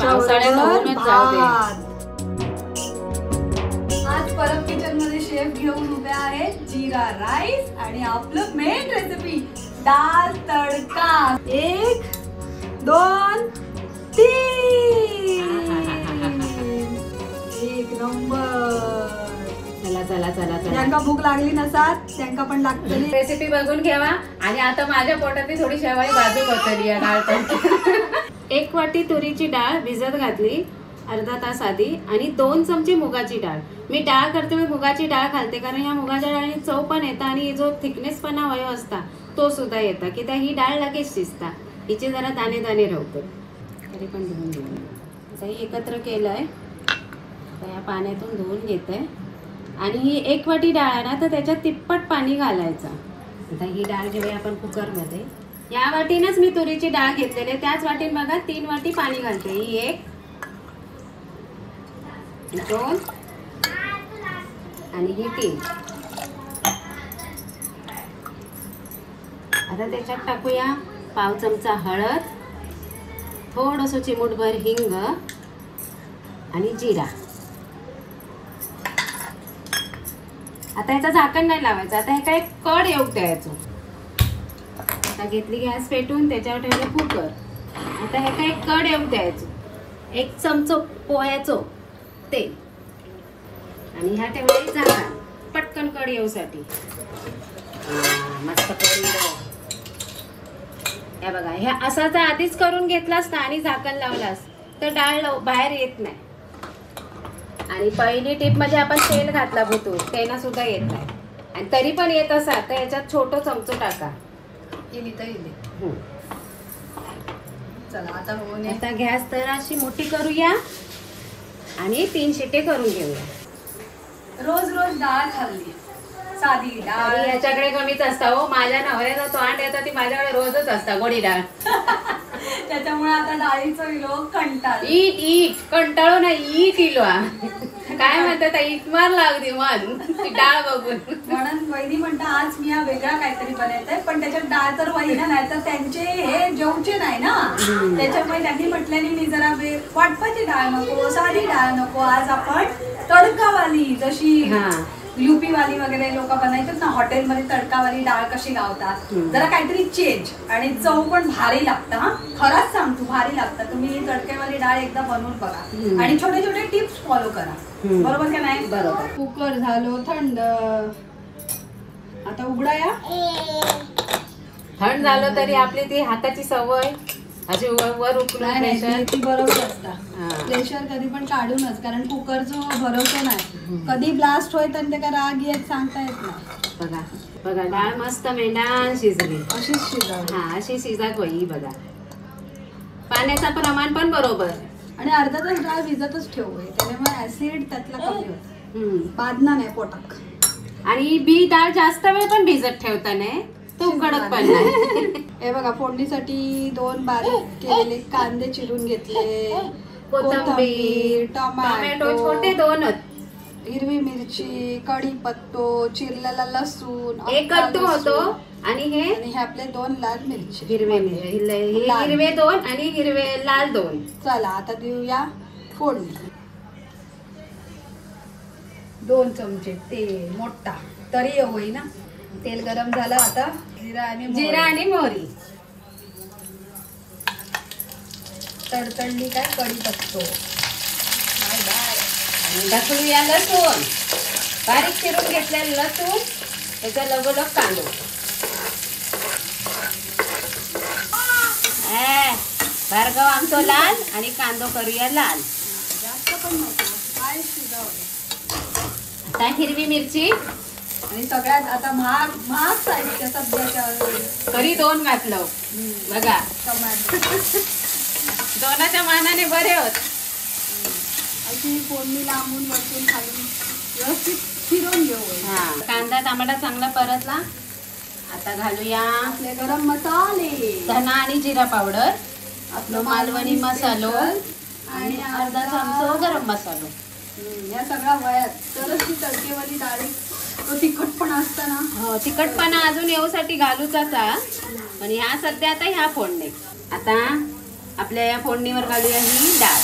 पावसाळ्यात होऊनच जाऊ दे. आज परब किचन मध्ये शेफ घेऊन उभे आहेत जीरा राईस आणि आपलं मेन रेसिपी दाल तडका. 1 2 3 एक नंबर. चला चला चला चला. ज्यांका भूक लागली नसात त्यांका पण लागतली. रेसिपी बघून घ्यावा. आणि आता माझ्या पोटातली थोडी शेवाळी बाजू पडतली या डाळ तडका. 1 वाटी तुरीची डाळ भिजत घातली अर्धा तास आधी आणि 2 चमचे मुगाची डाळ. मी डाळ करते मी मुगाची डाळ घालते कारण ह्या मुगाच्या डाळीने चव पण येतं आणि जो थिकनेसपणा वयो असता तो सुद्धा येता की त्या ही डाळ लगेच शिजता. हिचे जरा दाणे दाणे राहतो तरी पण धुवून घेऊन आता ही एकत्र केलंय. आता या पाण्यातून धुवून घेते आणि ही 1 वाटी डाळ आहे ना तर त्याच्यात तिप्पट पाणी घालायचं. आता ही डाळ घेऊया आपण कुकरमध्ये. या वाटीनंच मी तुरीची डाळ घेतलेली त्याच वाटीन बघा 3 वाटी पाणी घालते. ही 1 2 आणि ही 3. आता त्याच्यात टाकूया पाव चमचा हळद, थोडंसं चिमूटभर हिंग आणि जिरा. आता याचं झाकण नाही लावायचं. आता हे काय कड येऊ द्यायचं. आता घेतली गॅस पेटून त्याच्यावर ठेवलं कुकर. आता हे काय कड येऊ द्यायचं. 1 चमचा पोह्याचं तेल आणि ह्या ठेवले झाकण पटकन कड येऊसाठी. मस्त कढी हे बघा. ह्या असाच आधीच करून घेतलास ना आणि झाकण लावलास तर डाळ बाहेर येत नाही. आणि पहिली टिप म्हणजे आपण तेल घातला भुतून त्यानं सुद्धा येत नाही. आणि तरी पण येत असा तर याच्यात छोटं चमचो टाका. चला आता होऊन आता गॅस तर अशी मोठी करूया आणि 3 शिटे करून घेऊया. रोज रोज डाळ खाल्ली साधी डाळ याच्याकडे कमीच असता हो. माझ्या नवऱ्याचा तोंड येतं ती माझ्याकडे रोजच असता गोडी डाळ. त्याच्यामुळे आता डाळीचं विलो कंटाळ. ईट कंटाळो नाही ईट इलो. काय म्हणतात ईट मार लागते मन डाळ बघून. म्हणून वहिनी म्हणता आज मी हा वेगळा काहीतरी बनवतंय पण त्याच्यात डाळ तर वहिना नाही तर त्यांचे हे जेवचे नाही ना. त्याच्यामुळे त्यांनी म्हटल्याने मी जरा वाटपाची डाळ नको साधी डाळ नको आज आपण तडकावाली जशी युपी वाली वगैरे लोक बनवायतात ना हॉटेलमध्ये तडकावाली डाळ कशी लावतात जरा काहीतरी चेंज आणि चव पण भारी लागतं. हा खरंच सांगतो भारी लागतं. तुम्ही तडकेवाली डाळ एकदा बनवून बघा आणि छोटे छोटे टिप्स फॉलो करा. बरोबर का नाही? बरोबर. कुकर झालो थंड. आता उघडाया. थंड झालं तरी आपली ती हाताची सवय अशी वर उकळून प्रेशर ती बरोबर असता. प्रेशर कधी पण काढूनच कारण कुकरचं भरोसा नाही कधी ब्लास्ट होईल आणि त्याला राग येत सांगता येत नाही. बघा बघा डाळ मस्त मेंढान शिजली. अशीच शिजावी. हा अशी शिजाक होई. बघा पाण्याचं प्रमाण पण बरोबर आणि अर्धा तास डाळ भिजतच ठेवू त्याच्यामुळे ऍसिड त्यातला कमी होत बादना नाही पोटात. आणि बी डाळ जास्त वेळ पण भिजत ठेवता नाही तो कडक पण नाही. हे बघा फोडणीसाठी 2 बारीक केलेले कांदे चिरून घेतले. कोथिंबीर टोमॅटो छोटे 2च. हिरवी मिरची कढीपत्तो चिरलेला लसूण 1 कट्टू होतो आणि हे आपले 2 लाल मिरची हिरवे 2 आणि हिरवे लाल 2. चला आता देऊया फोडणी. 2 चमचे तेल मोठा तरी होई ना. तेल गरम झालं आता जिरा आणि मोहरी. तडतडली काय कढीपत्तो. ढकलूया लसूण बारीक चिरून घेतलेलं लसूण त्याचा लगोलग कांदो. भार्गव आमचो लाल आणि कांदो करूया लाल. जास्त पण नको काय शिजव. आता हिरवी मिरची आणि सगळ्यात आता महाग साहित्य सध्याच्या तरी 2 घातलं. बघा टोमॅटो 2च्या मानाने बरे होत. अशी फोडणी लांबून वरतून खालून व्यवस्थित फिरवून घेऊ. हा कांदा टमाटा चांगला परतला. आता घालूया आपले गरम मसाले धना आणि जिरा पावडर आपलं मालवणी मसालो आणि अर्धा चमचा गरम मसालो. या सगळ्या वयात तरच ती तडकेवाली डाळी तो तिखटपणा असताना तिखटपणा अजून येऊसाठी घालूचाच पण ह्या सध्या आता ह्या फोडणी. आता आपल्या या फोडणीवर घालूया ही डाळ.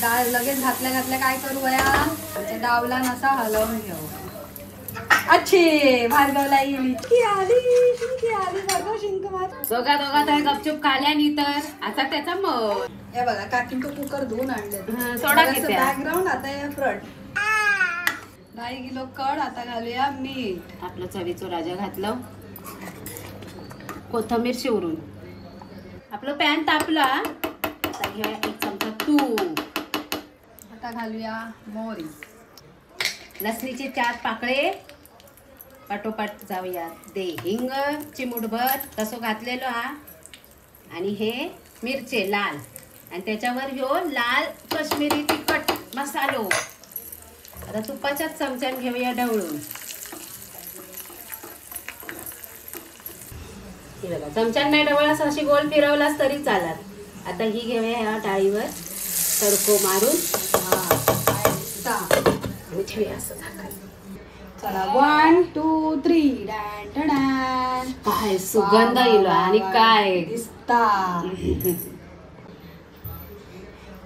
डाळ लगेच घातल्या काय करू वया त्या डावला नसा हलवून घेऊ. अच्छे भार्गवला येईल की आली भार्गव शिंक मार. दोघा तर गपचूप खाल्यानी तर आता त्याचा मग हे बघा काकी तो कुकर धुवून आणले. सोडा किती बॅकग्राऊंड आता या फ्रंट. 2 किलो कड. आता घालूया मीठ. आपलं चवीचं राजा घातलं. कोथिंबीर शिवरून आपलं पॅन तापला. आता घेऊया 1 चमचा तूप. आता घालूया मोहरी. लसणीचे 4 पाकळे पाठोपाठ जाऊया. दे हिंग चिमूटभर तसं घातलेलो हा. आणि हे मिरचे लाल आणि त्याच्यावर ह्यो लाल काश्मीरी तिखट मसालो. आता तुपाच्याच चमच्यान घेऊया ढवळून. हे बघा चमच्यान नाही ढवळास अशी गोल फिरवलास तरी चालत. आता ही घेऊया ह्या डाळीवर तडको मारून आणि ठेवूया असं झाकण. चला 1 2 3 डॅन डॅन. काय सुगंध येईल आणि काय दिसता.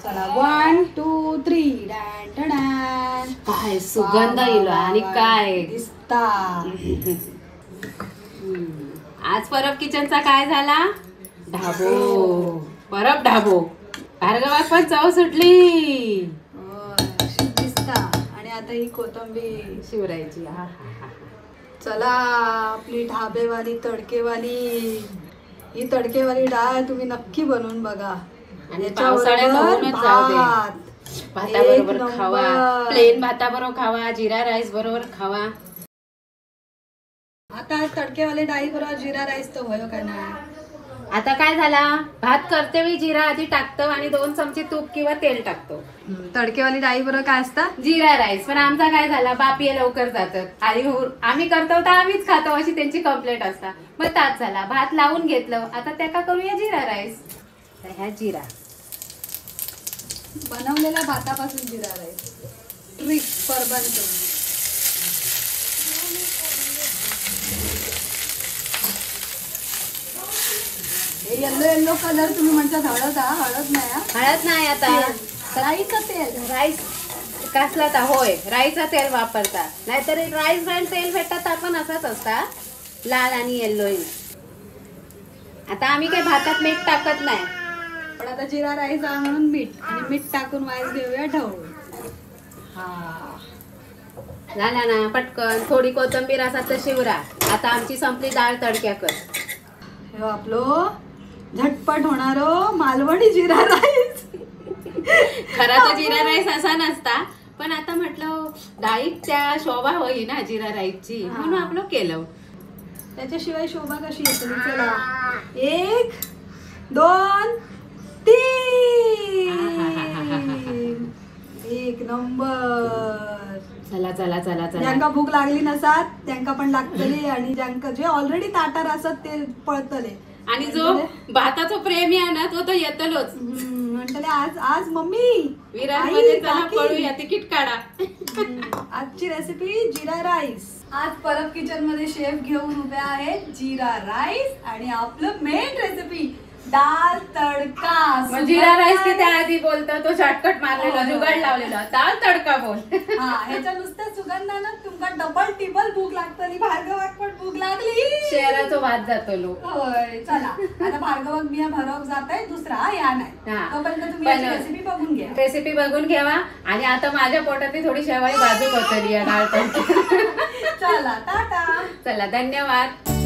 चला 1 2 3 डॅन डॅन. काय सुगंध येईल आणि काय दिसता. आज परब किचनचा काय झाला ढाबो. परब ढाबो. भार्गवात पण चव सुटली. दिसता. आणि आता ही कोथिंबीर शिवरायची. चला आपली ढाबेवाली तडकेवाली. ही तडकेवाली डाळ तुम्ही नक्की बनवून बघा. आणि पावसाळ्यात होऊनच जाऊ दे. भाताबरोबर एक खावा. नंबर. प्लेन भाताबरोबर खावा. जिरा राईस बरोबर खावा. आता तडकेवाले डाळी बरोबर जिरा राईस तर होयो का नाही. आता काय झाला भात करते वेळी जिरा आधी टाकतो आणि 2 चमचे तूप किंवा तेल टाकतो. तडकेवाली डाळी बरोबर काय असतं जिरा राईस. पण आमचा काय झाला बापिये लवकर जातात आणि आम्ही करतो तर आम्हीच खातो अशी त्यांची कंप्लेंट असता. मग ताच झाला भात लावून घेतलं. आता त्या का करूया जिरा राईस. तर ह्या जिरा बनवलेल्या भातापासून जिरा राईस. ट्रिक परबंद. येलो कलर तुम्ही म्हणता हळद. हळद नाही हळद नाही. आता राईचं तेल. राईस कसला तर होय राईचा तेल वापरतात. नाहीतर राईस ब्रँड तेल भेटतात आपण असंच असता लाल आणि येल्लो. आता आम्ही काही भातात मीठ टाकत नाही. पण आता जिरा राईस आहे म्हणून मीठ आणि मीठ टाकून वाईस घेऊया ढवळून. झाला ना पटकन. थोडी कोथिंबीर असा तर शिवरा. आता आमची संपली डाळ तडक्या कर. हे आपलं झटपट होणारो मालवणी जिरा राईस. खरा तर जिरा राईस असा नसता. पण आता म्हटलं डाळीत त्या शोभा होई ना जिरा राईसची म्हणून आपलं केलं. त्याच्याशिवाय शोभा कशी येते. चला 1 2 3. एक नंबर. चला चला चला चला. ज्यांका भूक लागली नसात त्यांका पण लागतली. आणि ज्यांका जे ऑलरेडी ताटार असत ते पळतले. आणि जो भाताचा प्रेमी आहे ना तो येतलोच. म्हणतले आज मम्मी विरार मध्ये चला पळूया तिकीट काढा. आजची रेसिपी जिरा राईस. आज परब किचन मध्ये शेफ घेऊन उभे आहेत जिरा राईस. आणि आपलं मेन रेसिपी दाल तडका. जिरा राईस की त्या आधी बोलतो तो शॉर्टकट मारलेला जुगाड लावलेला. दाल तडका बोल. ह्याच्या नुसत्या सुगंधानं तुमका डबल टिबल भूक लागतली. भार्गवाक पण भूक लागली. शहराचा वाद जातो लोक. होय चला आता भार्गवाक मी भरवक जाताय. दुसरा या नाही तोपर्यंत तुम्ही रेसिपी बघून घ्या. रेसिपी बघून घ्यावा. आणि आता माझ्या पोटातली थोडी शेवाळी बाजू पतली या डाळ तडका. चला टाटा. चला धन्यवाद.